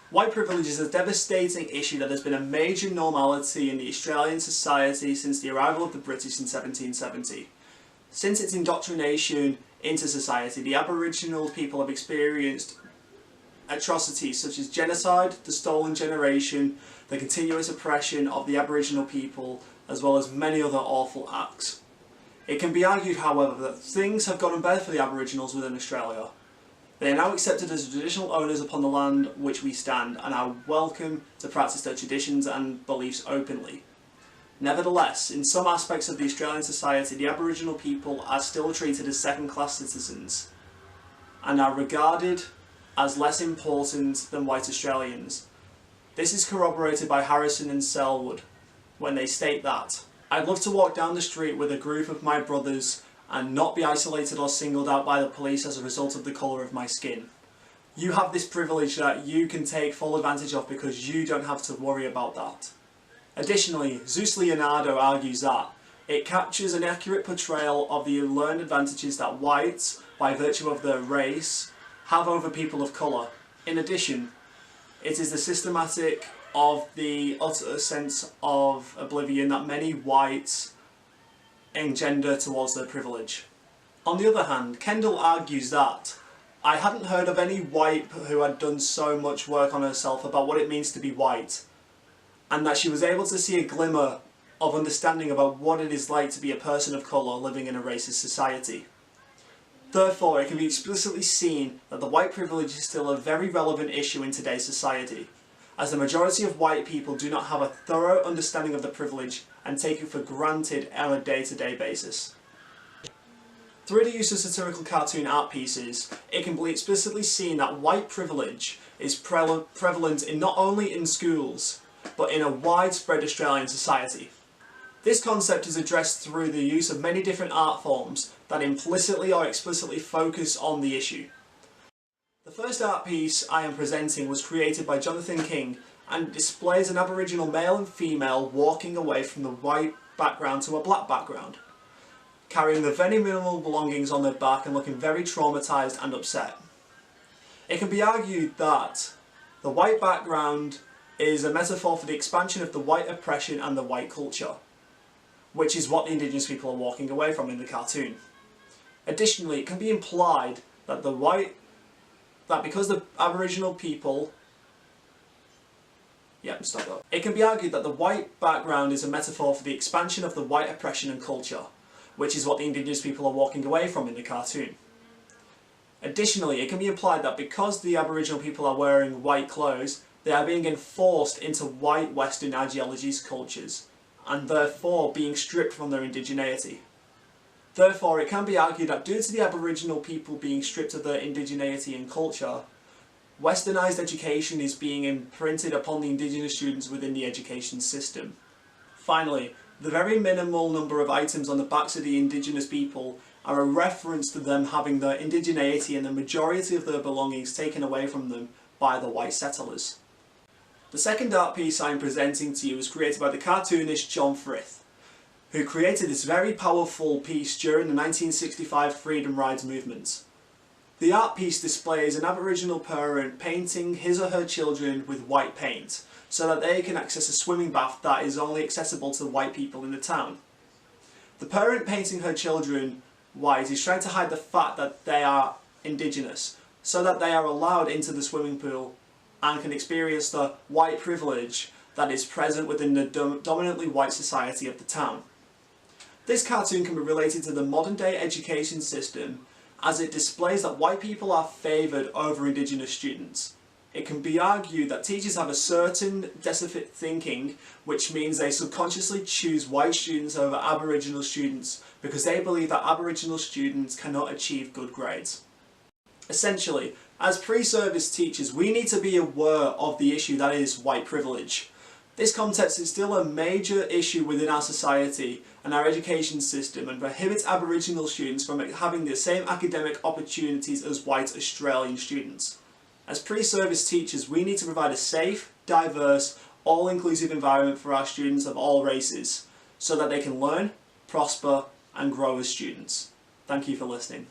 White privilege is a devastating issue that has been a major normality in the Australian society since the arrival of the British in 1770. Since its indoctrination into society, the Aboriginal people have experienced atrocities such as genocide, the stolen generation, the continuous oppression of the Aboriginal people, as well as many other awful acts. It can be argued, however, that things have gotten better for the Aboriginals within Australia. They are now accepted as traditional owners upon the land which we stand and are welcome to practice their traditions and beliefs openly. Nevertheless, in some aspects of the Australian society, the Aboriginal people are still treated as second-class citizens and are regarded as less important than white Australians. This is corroborated by Harrison and Selwood when they state that, "I'd love to walk down the street with a group of my brothers and not be isolated or singled out by the police as a result of the colour of my skin. You have this privilege that you can take full advantage of because you don't have to worry about that." Additionally, Zeus Leonardo argues that it captures an accurate portrayal of the learned advantages that whites, by virtue of their race, have over people of colour. In addition, it is the systematic of the utter sense of oblivion that many whites engender towards their privilege. On the other hand, Kendall argues that I hadn't heard of any white who had done so much work on herself about what it means to be white, and that she was able to see a glimmer of understanding about what it is like to be a person of colour living in a racist society. Therefore, it can be explicitly seen that the white privilege is still a very relevant issue in today's society, as the majority of white people do not have a thorough understanding of the privilege and take it for granted on a day-to-day basis. Through the use of satirical cartoon art pieces, it can be explicitly seen that white privilege is prevalent in not only in schools, but in a widespread Australian society. This concept is addressed through the use of many different art forms that implicitly or explicitly focus on the issue. The first art piece I am presenting was created by Jonathan King and displays an Aboriginal male and female walking away from the white background to a black background, carrying the very minimal belongings on their back and looking very traumatised and upset. It can be argued that the white background is a metaphor for the expansion of the white oppression and the white culture, which is what the Indigenous people are walking away from in the cartoon. Additionally, it can be implied that because the Aboriginal people... It can be argued that the white background is a metaphor for the expansion of the white oppression and culture, which is what the Indigenous people are walking away from in the cartoon. Additionally, it can be implied that because the Aboriginal people are wearing white clothes, they are being enforced into white Western ideologies, cultures, and therefore being stripped from their indigeneity. Therefore, it can be argued that due to the Aboriginal people being stripped of their indigeneity and culture, Westernised education is being imprinted upon the Indigenous students within the education system. Finally, the very minimal number of items on the backs of the Indigenous people are a reference to them having their indigeneity and the majority of their belongings taken away from them by the white settlers. The second art piece I am presenting to you was created by the cartoonist John Frith, who created this very powerful piece during the 1965 Freedom Rides movement. The art piece displays an Aboriginal parent painting his or her children with white paint, so that they can access a swimming bath that is only accessible to white people in the town. The parent painting her children white is trying to hide the fact that they are Indigenous, so that they are allowed into the swimming pool and can experience the white privilege that is present within the dominantly white society of the town. This cartoon can be related to the modern day education system, as it displays that white people are favoured over Indigenous students. It can be argued that teachers have a certain deficit thinking, which means they subconsciously choose white students over Aboriginal students because they believe that Aboriginal students cannot achieve good grades. Essentially, as pre-service teachers, we need to be aware of the issue that is white privilege. This concept is still a major issue within our society and our education system and prohibits Aboriginal students from having the same academic opportunities as white Australian students. As pre-service teachers, we need to provide a safe, diverse, all-inclusive environment for our students of all races, so that they can learn, prosper and grow as students. Thank you for listening.